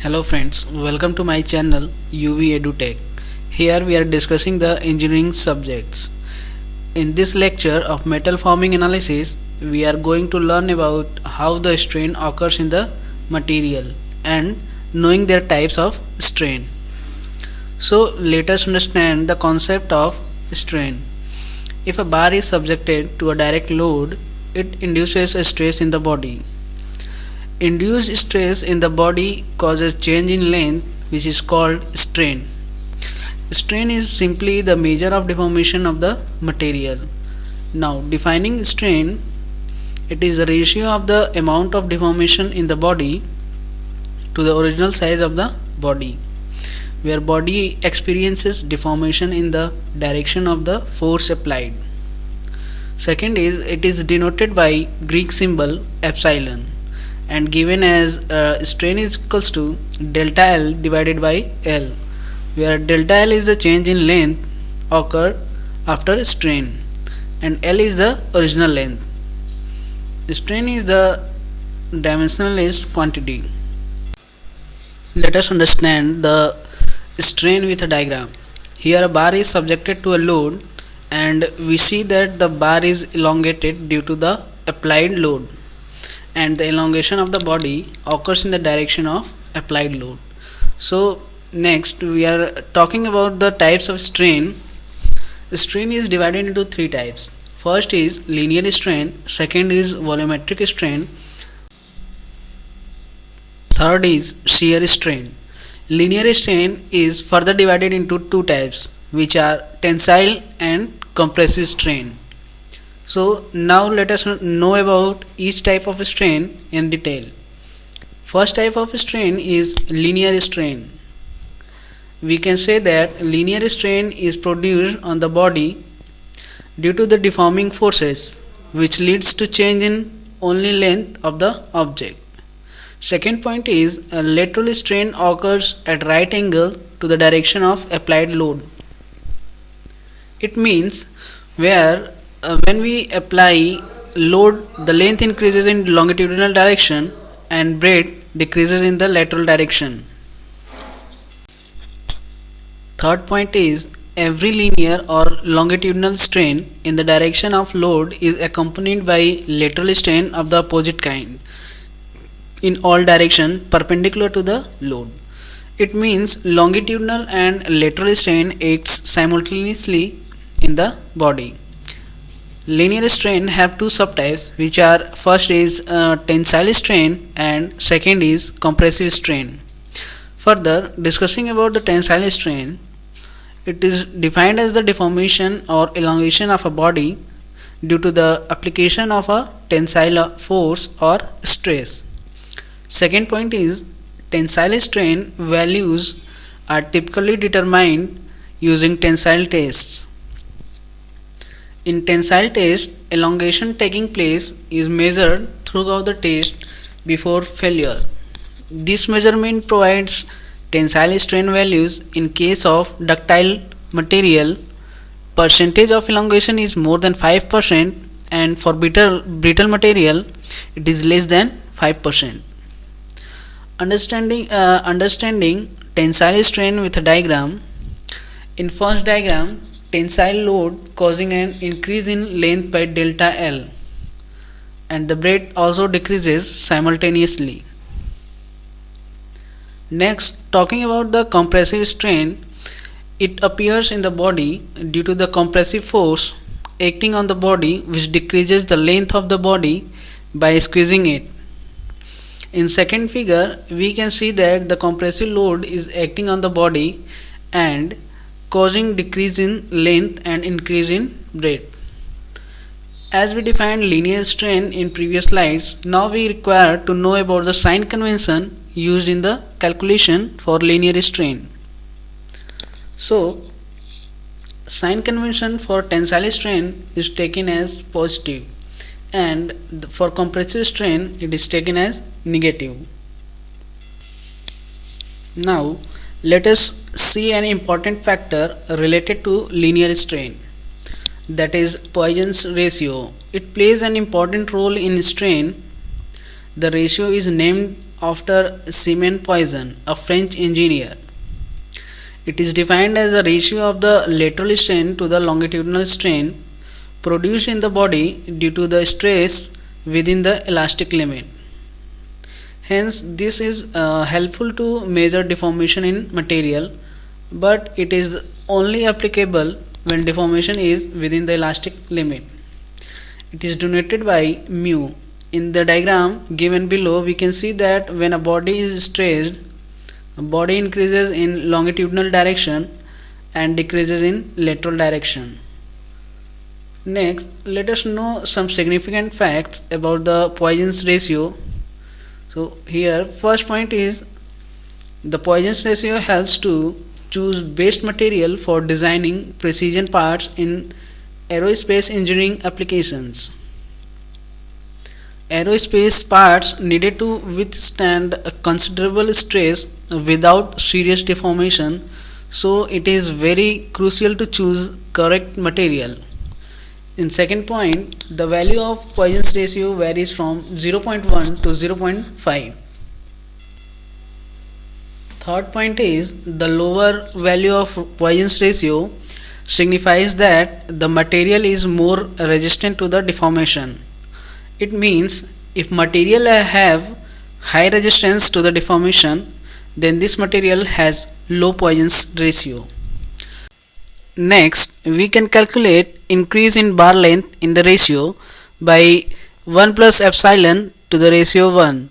Hello friends, welcome to my channel UV EduTech. Here we are discussing the engineering subjects. In this lecture of metal forming analysis, we are going to learn about how the strain occurs in the material and knowing their types of strain. So let us understand the concept of strain. If a bar is subjected to a direct load, it induces a stress in the body. Induced stress in the body causes change in length, which is called strain. Strain is simply the measure of deformation of the material. Now, defining strain, it is the ratio of the amount of deformation in the body to the original size of the body, where body experiences deformation in the direction of the force applied. Second is, it is denoted by Greek symbol epsilon and given as strain is equals to delta L divided by L, where delta L is the change in length occurred after strain and L is the original length. Strain is the dimensionless quantity. Let us understand the strain with a diagram. Here a bar is subjected to a load and we see that the bar is elongated due to the applied load, and the elongation of the body occurs in the direction of applied load. So next we are talking about the types of strain. Strain is divided into three types. First is linear strain, second is volumetric strain, third is shear strain. Linear strain is further divided into two types, which are tensile and compressive strain. So now let us know about each type of strain in detail. First type of strain is linear strain. We can say that linear strain is produced on the body due to the deforming forces, which leads to change in only length of the object. Second point is lateral strain occurs at right angle to the direction of applied load. It means where when we apply load, the length increases in longitudinal direction and breadth decreases in the lateral direction. Third point is every linear or longitudinal strain in the direction of load is accompanied by lateral strain of the opposite kind in all direction perpendicular to the load. It means longitudinal and lateral strain acts simultaneously in the body. Linear strain have two subtypes, which are first is tensile strain and second is compressive strain. Further, discussing about the tensile strain, it is defined as the deformation or elongation of a body due to the application of a tensile force or stress. Second point is tensile strain values are typically determined using tensile tests. In tensile test, elongation taking place is measured throughout the test before failure. This measurement provides tensile strain values. In case of ductile material, percentage of elongation is more than 5%, and for brittle material it is less than 5%. Understanding tensile strain with a diagram. In first diagram, tensile load causing an increase in length by delta L, and the breadth also decreases simultaneously. Next, talking about the compressive strain, it appears in the body due to the compressive force acting on the body, which decreases the length of the body by squeezing it. In second figure, we can see that the compressive load is acting on the body and causing decrease in length and increase in breadth. As we defined linear strain in previous slides, now we require to know about the sign convention used in the calculation for linear strain. So, sign convention for tensile strain is taken as positive, and for compressive strain it is taken as negative. Now, let us see an important factor related to linear strain, that is Poisson's ratio. It plays an important role in strain. The ratio is named after Simon Poisson, a French engineer. It is defined as the ratio of the lateral strain to the longitudinal strain produced in the body due to the stress within the elastic limit. Hence, this is helpful to measure deformation in material, but it is only applicable when deformation is within the elastic limit. It is denoted by mu. In the diagram given below, we can see that when a body is stressed, a body increases in longitudinal direction and decreases in lateral direction. Next, let us know some significant facts about the Poisson's ratio. So here, first point is the Poisson's ratio helps to choose best material for designing precision parts in aerospace engineering applications. Aerospace parts needed to withstand a considerable stress without serious deformation, so it is very crucial to choose correct material. In second point, the value of Poisson's ratio varies from 0.1 to 0.5. Third point is the lower value of Poisson's ratio signifies that the material is more resistant to the deformation. It means if material have high resistance to the deformation, then this material has low Poisson's ratio. Next, we can calculate increase in bar length in the ratio by 1 plus epsilon to the ratio 1,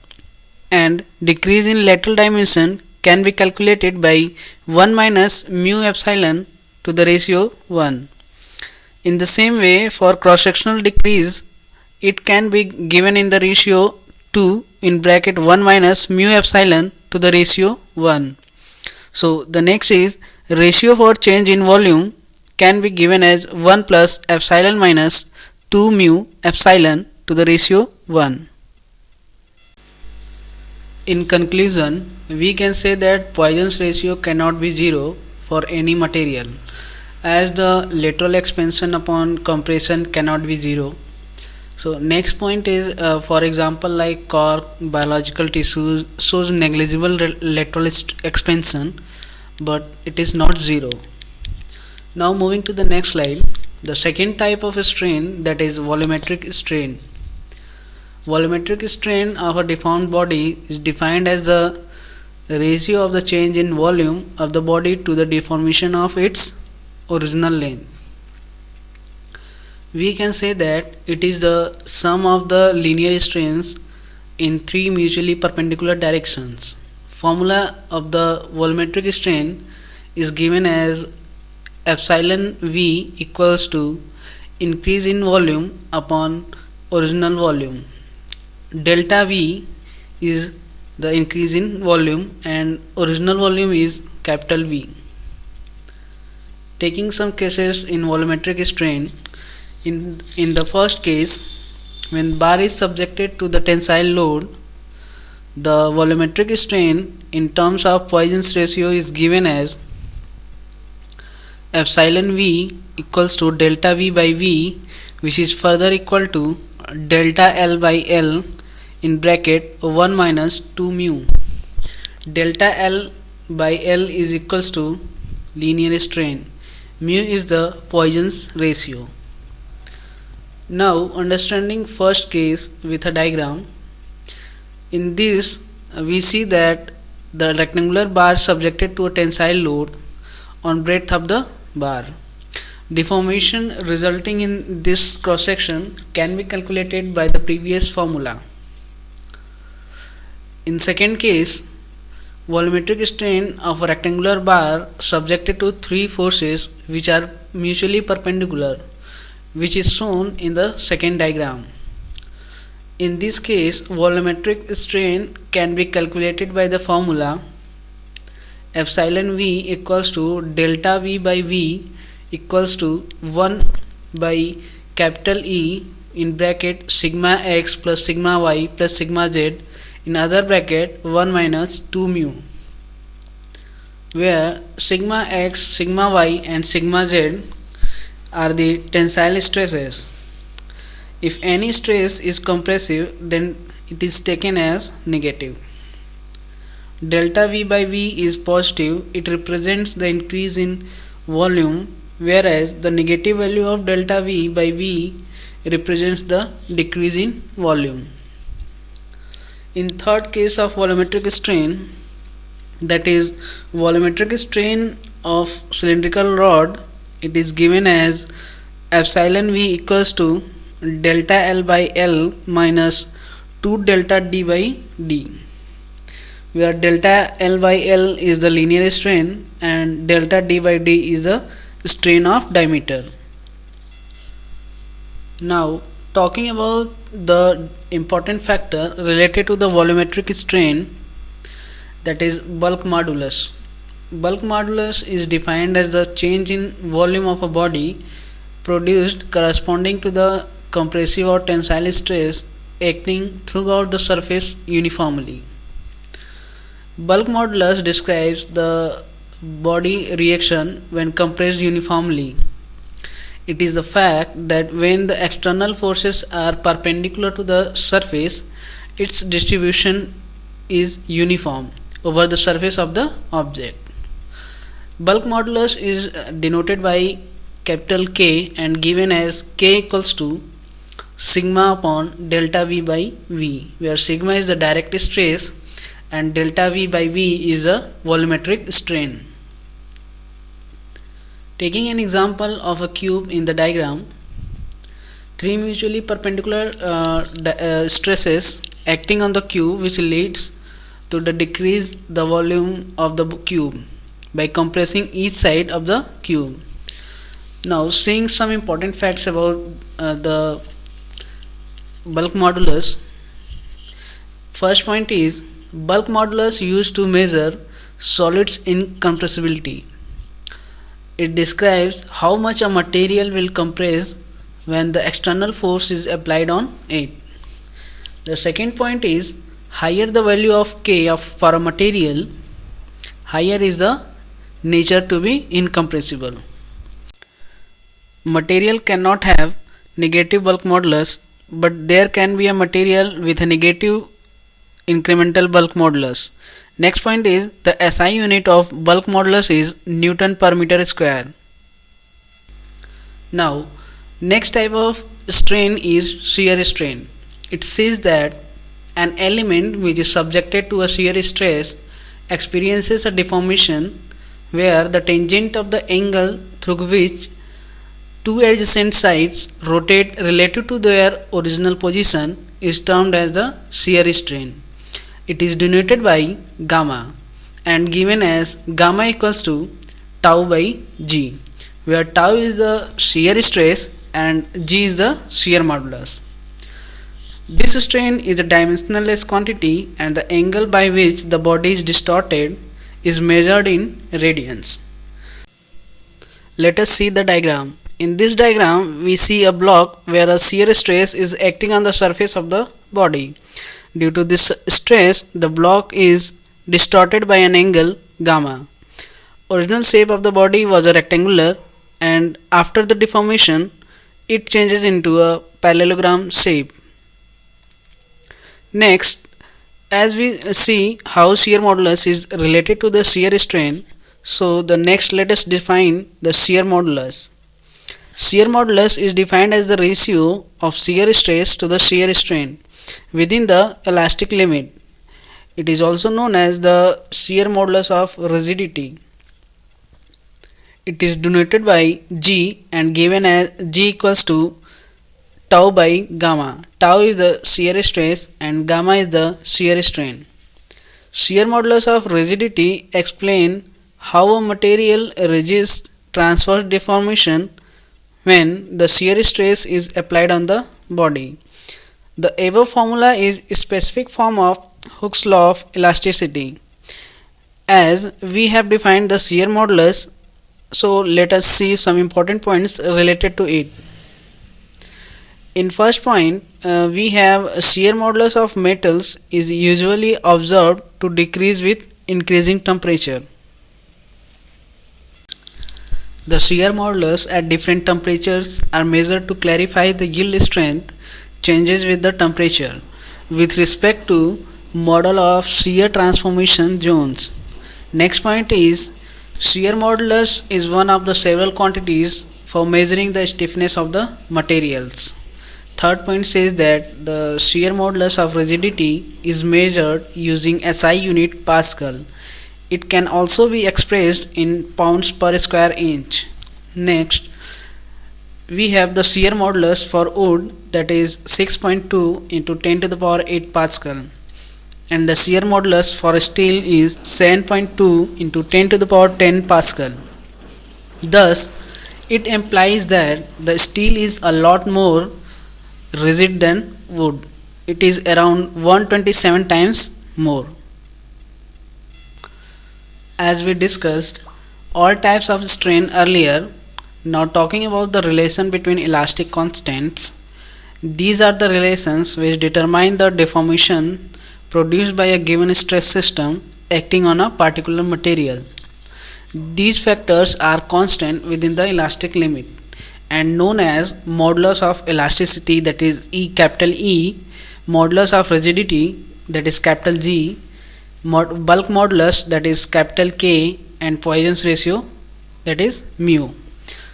and decrease in lateral dimension can be calculated by 1 minus mu epsilon to the ratio 1. In the same way, for cross-sectional decrease, it can be given in the ratio 2 in bracket 1 minus mu epsilon to the ratio 1. So the next is ratio for change in volume can be given as 1 plus epsilon minus 2 mu epsilon to the ratio 1. In conclusion, we can say that Poisson's ratio cannot be 0 for any material, as the lateral expansion upon compression cannot be 0. So next point is for example like cork, biological tissues shows negligible lateral expansion, but it is not 0. Now moving to the next slide, the second type of strain, that is volumetric strain. Volumetric strain of a deformed body is defined as the ratio of the change in volume of the body to the deformation of its original length. We can say that it is the sum of the linear strains in three mutually perpendicular directions. Formula of the volumetric strain is given as epsilon V equals to increase in volume upon original volume. Delta V is the increase in volume and original volume is capital V. Taking some cases in volumetric strain, in the first case, when bar is subjected to the tensile load, the volumetric strain in terms of Poisson's ratio is given as epsilon V equals to delta V by V, which is further equal to delta L by L in bracket 1 minus 2 mu. Delta L by L is equals to linear strain. Mu is the Poisson's ratio. Now understanding first case with a diagram. In this we see that the rectangular bar subjected to a tensile load on breadth of the bar. Deformation resulting in this cross section can be calculated by the previous formula. In second case, volumetric strain of a rectangular bar subjected to three forces which are mutually perpendicular, which is shown in the second diagram. In this case, volumetric strain can be calculated by the formula epsilon V equals to delta V by V equals to 1 by capital E in bracket sigma x plus sigma y plus sigma z in other bracket 1 minus 2 mu, where sigma x, sigma y and sigma z are the tensile stresses. If any stress is compressive, then it is taken as negative. delta V by V is positive, it represents the increase in volume, whereas the negative value of delta V by V represents the decrease in volume. In third case of volumetric strain, that is volumetric strain of cylindrical rod, it is given as epsilon V equals to delta L by L minus 2 delta D by D, where delta L by L is the linear strain and delta D by D is the strain of diameter. Now, talking about the important factor related to the volumetric strain, that is bulk modulus. Bulk modulus is defined as the change in volume of a body produced corresponding to the compressive or tensile stress acting throughout the surface uniformly. Bulk modulus describes the body reaction when compressed uniformly. It is the fact that when the external forces are perpendicular to the surface, its distribution is uniform over the surface of the object. Bulk modulus is denoted by capital K and given as K equals to sigma upon delta V by V, where sigma is the direct stress and delta V by V is the volumetric strain. Taking an example of a cube in the diagram, three mutually perpendicular stresses acting on the cube, which leads to the decrease the volume of the cube by compressing each side of the cube. Now, seeing some important facts about the bulk modulus. First point is bulk modulus used to measure solids incompressibility. It describes how much a material will compress when the external force is applied on it. The second point is higher the value of K for a material, higher is the nature to be incompressible. Material cannot have negative bulk modulus, but there can be a material with a negative incremental bulk modulus. Next point is the SI unit of bulk modulus is Newton per meter square. Now, next type of strain is shear strain. It says that an element which is subjected to a shear stress experiences a deformation where the tangent of the angle through which two adjacent sides rotate relative to their original position is termed as the shear strain. It is denoted by gamma and given as gamma equals to tau by G, where tau is the shear stress and G is the shear modulus. This strain is a dimensionless quantity and the angle by which the body is distorted is measured in radians. Let us see the diagram. In this diagram, we see a block where a shear stress is acting on the surface of the body. Due to this stress, the block is distorted by an angle gamma. Original shape of the body was a rectangular, and after the deformation, it changes into a parallelogram shape. Next, as we see how shear modulus is related to the shear strain, so the next let us define the shear modulus. Shear modulus is defined as the ratio of shear stress to the shear strain within the elastic limit. It is also known as the shear modulus of rigidity. It is denoted by G and given as G equals to tau by gamma. Tau is the shear stress and gamma is the shear strain. Shear modulus of rigidity explains how a material resists transverse deformation when the shear stress is applied on the body. The above formula is a specific form of Hooke's law of elasticity. As we have defined the shear modulus, so let us see some important points related to it. In first point, we have a shear modulus of metals is usually observed to decrease with increasing temperature. The shear modulus at different temperatures are measured to clarify the yield strength changes with the temperature. With respect to model of shear transformation zones. Next point is shear modulus is one of the several quantities for measuring the stiffness of the materials. Third point says that the shear modulus of rigidity is measured using SI unit Pascal. It can also be expressed in pounds per square inch. Next, we have the shear modulus for wood, that is 6.2 into 10 to the power 8 Pascal, and the shear modulus for steel is 7.2 into 10 to the power 10 Pascal. Thus, it implies that the steel is a lot more rigid than wood. It is around 127 times more. As we discussed all types of strain earlier, now talking about the relation between elastic constants. These are the relations which determine the deformation produced by a given stress system acting on a particular material. These factors are constant within the elastic limit and known as modulus of elasticity, that is capital E, modulus of rigidity, that is capital G, bulk modulus, that is capital K, and Poisson's ratio, that is mu.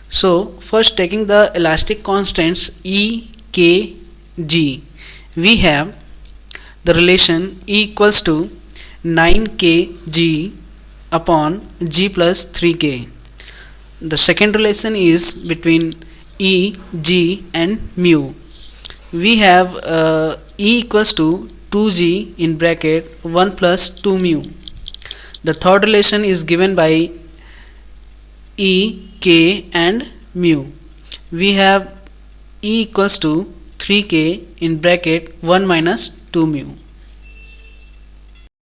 So first, taking the elastic constants E, K, G, we have the relation E equals to 9kg upon G plus 3k. The second relation is between E, G and mu. We have E equals to 2G in bracket 1 plus 2 mu. The third relation is given by E, K and mu. We have E equals to 3k in bracket 1 minus 2 mu.